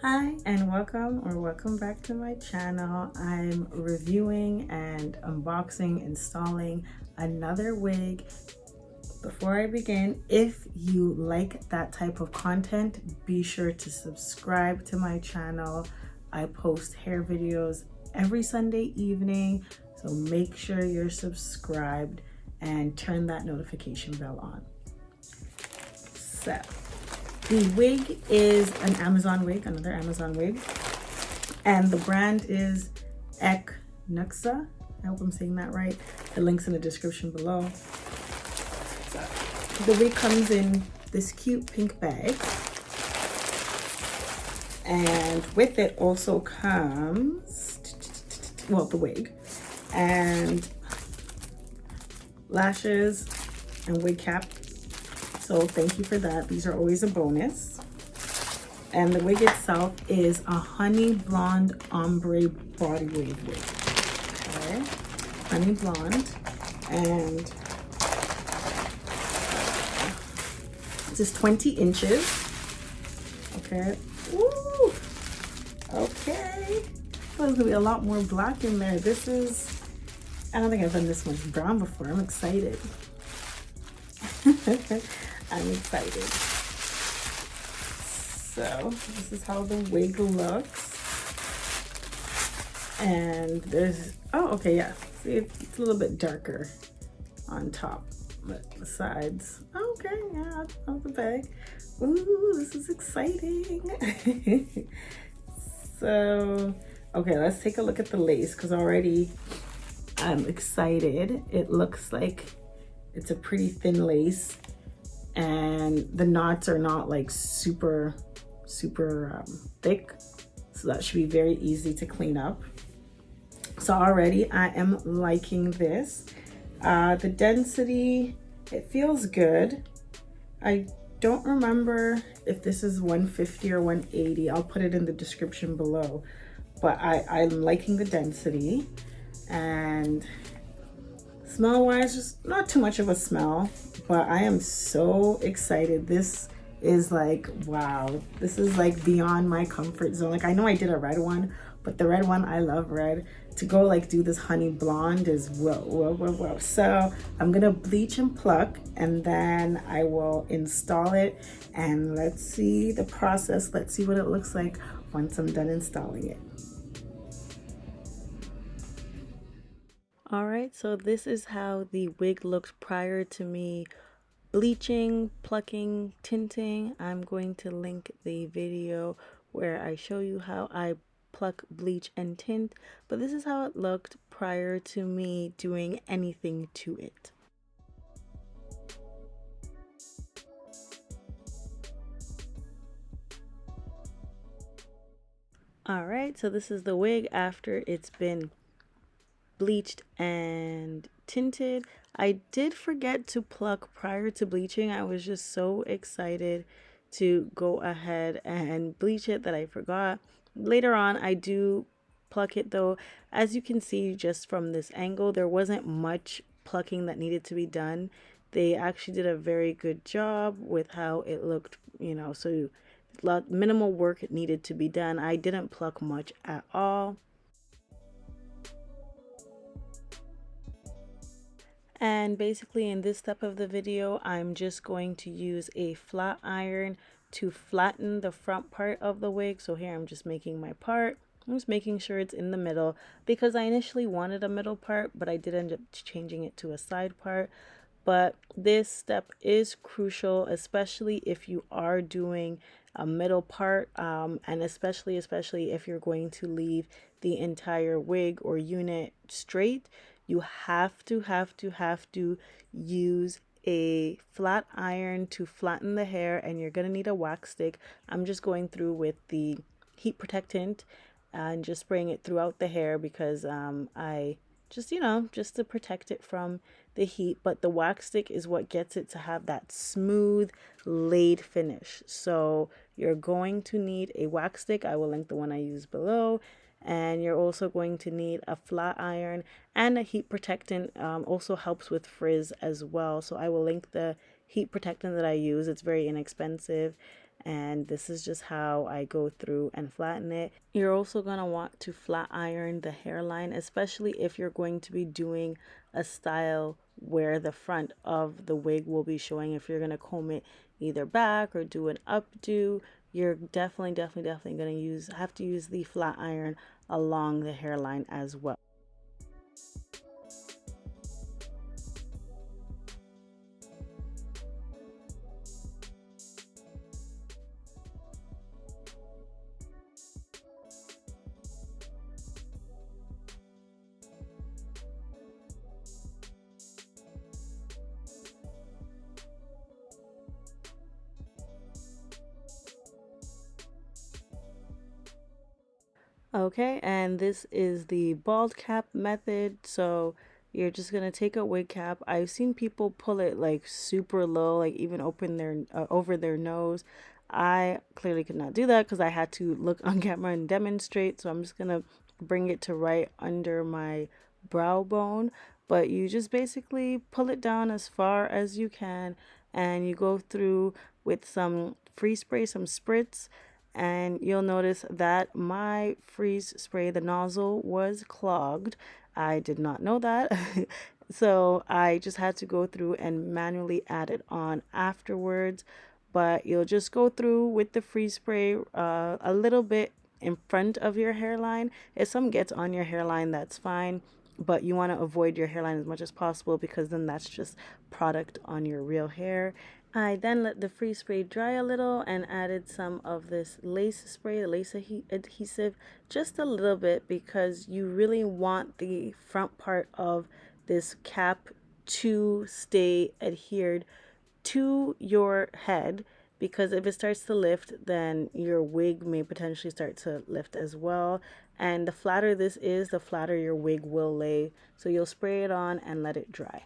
Hi and welcome back to my channel. I'm reviewing and unboxing, installing another wig. Before I begin, if you like that type of content, be sure to subscribe to my channel. I post hair videos every Sunday evening, so make sure you're subscribed and turn that notification bell on. So the wig is an Amazon wig, another Amazon wig, and the brand is Ecnuxza. I hope I'm saying that right. The link's in the description below. The wig comes in this cute pink bag, and with it also comes, well, the wig and lashes and wig cap. So thank you for that. These are always a bonus. And the wig itself is a honey blonde ombre body wave wig. Okay, honey blonde, and this is 20 inches. Okay. Ooh. Okay. There's gonna be a lot more black in there. This is, I don't think I've done this much brown before. I'm excited. I'm excited. So this is how the wig looks. And there's, oh, okay, yeah. See, it's a little bit darker on top, but the sides, okay, yeah, out the bag. Ooh, this is exciting. So, okay, let's take a look at the lace, because already I'm excited. It looks like it's a pretty thin lace, and the knots are not like super thick, so that should be very easy to clean up. So already I am liking this. The density, it feels good. I don't remember if this is 150 or 180. I'll put it in the description below, but I'm liking the density. And smell wise, just not too much of a smell, but I am so excited. This is like, wow, this is like beyond my comfort zone. Like, I know I did a red one, but the red one, I love red. To go like do this honey blonde is whoa. So I'm gonna bleach and pluck, and then I will install it, and let's see the process. Let's see what it looks like once I'm done installing it. All right, so this is how the wig looked prior to me bleaching, plucking, tinting. I'm going to link the video where I show you how I pluck, bleach, and tint, but this is how it looked prior to me doing anything to it. All right, so this is the wig after it's been bleached and tinted. I did forget to pluck prior to bleaching. I was just so excited to go ahead and bleach it that I forgot. Later on, I do pluck it though. As you can see just from this angle, there wasn't much plucking that needed to be done. They actually did a very good job with how it looked, so minimal work needed to be done. I didn't pluck much at all. And basically in this step of the video, I'm just going to use a flat iron to flatten the front part of the wig. So here I'm just making my part. I'm just making sure it's in the middle because I initially wanted a middle part, but I did end up changing it to a side part. But this step is crucial, especially if you are doing a middle part, and especially if you're going to leave the entire wig or unit straight. You have to use a flat iron to flatten the hair, and you're gonna need a wax stick. I'm just going through with the heat protectant and just spraying it throughout the hair because I just, just to protect it from the heat. But the wax stick is what gets it to have that smooth laid finish. So you're going to need a wax stick. I will link the one I use below. And you're also going to need a flat iron, and a heat protectant also helps with frizz as well. So I will link the heat protectant that I use. It's very inexpensive. And this is just how I go through and flatten it. You're also going to want to flat iron the hairline, especially if you're going to be doing a style where the front of the wig will be showing. If you're going to comb it either back or do an updo, you're definitely going to have to use the flat iron along the hairline as well. Okay, and this is the bald cap method. So you're just gonna take a wig cap. I've seen people pull it like super low, like even open their over their nose. I clearly could not do that because I had to look on camera and demonstrate. So I'm just gonna bring it to right under my brow bone. But you just basically pull it down as far as you can, and you go through with some free spray, some spritz, and you'll notice that my freeze spray, the nozzle was clogged. I did not know that. So I just had to go through and manually add it on afterwards. But you'll just go through with the freeze spray a little bit in front of your hairline. If some gets on your hairline, that's fine. But you want to avoid your hairline as much as possible because then that's just product on your real hair. I then let the free spray dry a little and added some of this lace spray, the lace adhesive, just a little bit because you really want the front part of this cap to stay adhered to your head, because if it starts to lift, then your wig may potentially start to lift as well. And the flatter this is, the flatter your wig will lay. So you'll spray it on and let it dry.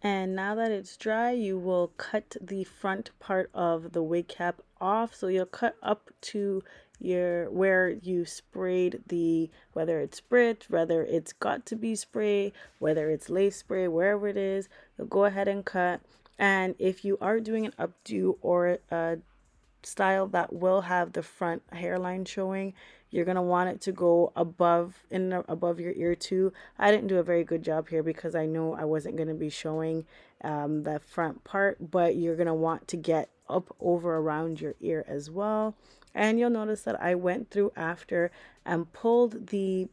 And now that it's dry, you will cut the front part of the wig cap off. So you'll cut up to your where you sprayed the, whether it's spritz, whether it's got to be spray, whether it's lace spray, wherever it is, you'll go ahead and cut. And if you are doing an updo or a style that will have the front hairline showing, you're going to want it to go above your ear too. I didn't do a very good job here because I know I wasn't going to be showing the front part, but you're going to want to get up over around your ear as well. And you'll notice that I went through after and pulled the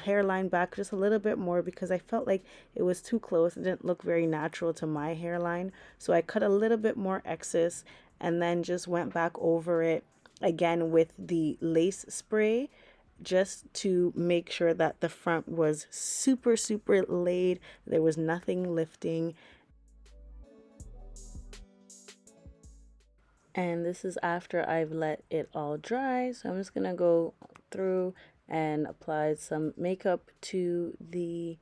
hairline back just a little bit more because I felt like it was too close. It didn't look very natural to my hairline. So I cut a little bit more excess and then just went back over it again with the lace spray just to make sure that the front was super laid. There was nothing lifting. And this is after I've let it all dry. So I'm just gonna go through and apply some makeup to the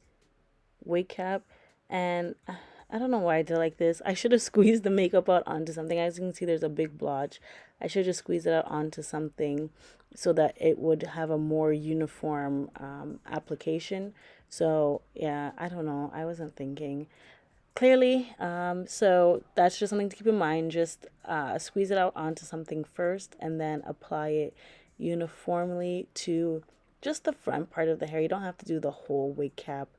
wig cap. And I don't know why I did like this. I should have squeezed the makeup out onto something. As you can see, there's a big blotch. I should just squeeze it out onto something so that it would have a more uniform application. So yeah, I don't know. I wasn't thinking clearly. So that's just something to keep in mind. Just squeeze it out onto something first and then apply it uniformly to just the front part of the hair. You don't have to do the whole wig cap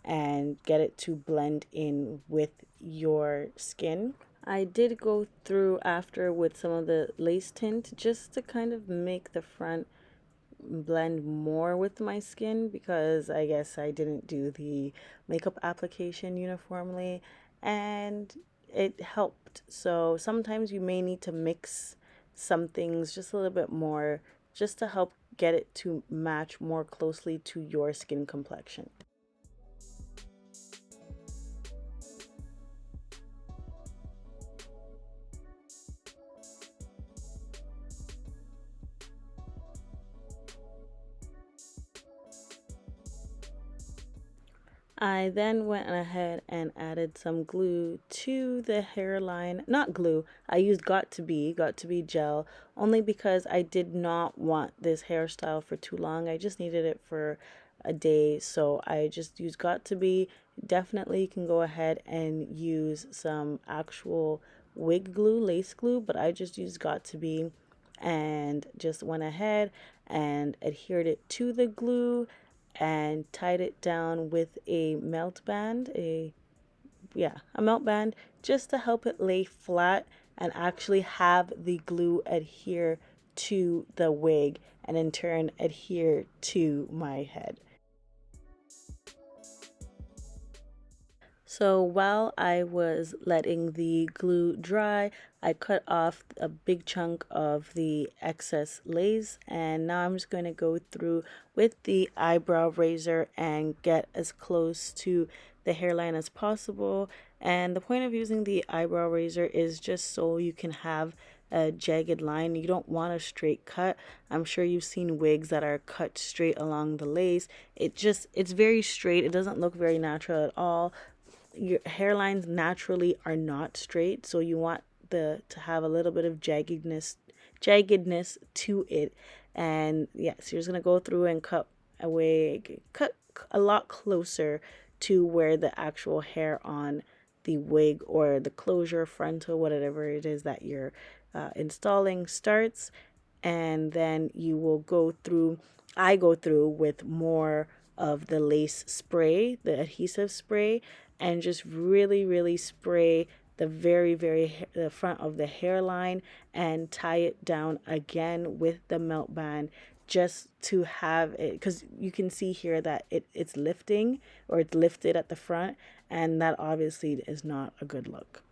and get it to blend in with your skin. I did go through after with some of the lace tint just to kind of make the front blend more with my skin because I guess I didn't do the makeup application uniformly and it helped. So sometimes you may need to mix some things just a little bit more just to help get it to match more closely to your skin complexion. I then went ahead and added some glue to the hairline. Not glue, I used got to be gel, only because I did not want this hairstyle for too long. I just needed it for a day, so I just used got to be. definitely you can go ahead and use some actual wig glue, lace glue, but I just used Got To Be and just went ahead and adhered it to the glue and tied it down with a melt band, a melt band, just to help it lay flat and actually have the glue adhere to the wig and in turn adhere to my head. So while I was letting the glue dry, I cut off a big chunk of the excess lace, and now I'm just going to go through with the eyebrow razor and get as close to the hairline as possible. And the point of using the eyebrow razor is just so you can have a jagged line. You don't want a straight cut. I'm sure you've seen wigs that are cut straight along the lace. It's very straight. It doesn't look very natural at all. Your hairlines naturally are not straight, so you want the to have a little bit of jaggedness to it. And yes, you're just gonna go through and cut a lot closer to where the actual hair on the wig or the closure, frontal, whatever it is that you're installing starts. And then you will I go through with more of the lace spray, the adhesive spray, and just really spray the front of the hairline and tie it down again with the melt band, just to have it, because you can see here that it's lifting, or it's lifted at the front, and that obviously is not a good look.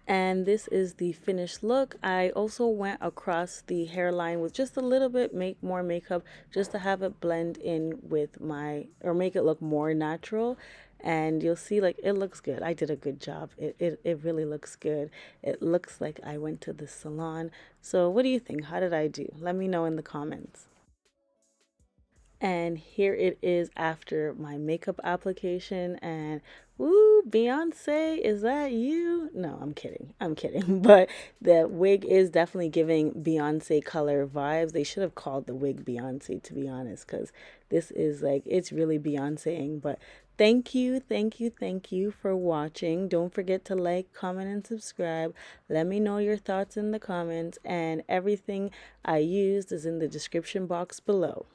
And this is the finished look. I also went across the hairline with just a little bit more makeup, just to have it blend in with or make it look more natural. And you'll see, like, it looks good. I did a good job. It really looks good. It looks like I went to the salon. So what do you think? How did I do? Let me know in the comments. And here it is after my makeup application. And woo, Beyonce, is that you? No, I'm kidding. I'm kidding. But the wig is definitely giving Beyonce color vibes. They should have called the wig Beyonce, to be honest, because this is like, it's really Beyonceing. But thank you for watching. Don't forget to like, comment, and subscribe. Let me know your thoughts in the comments. And everything I used is in the description box below.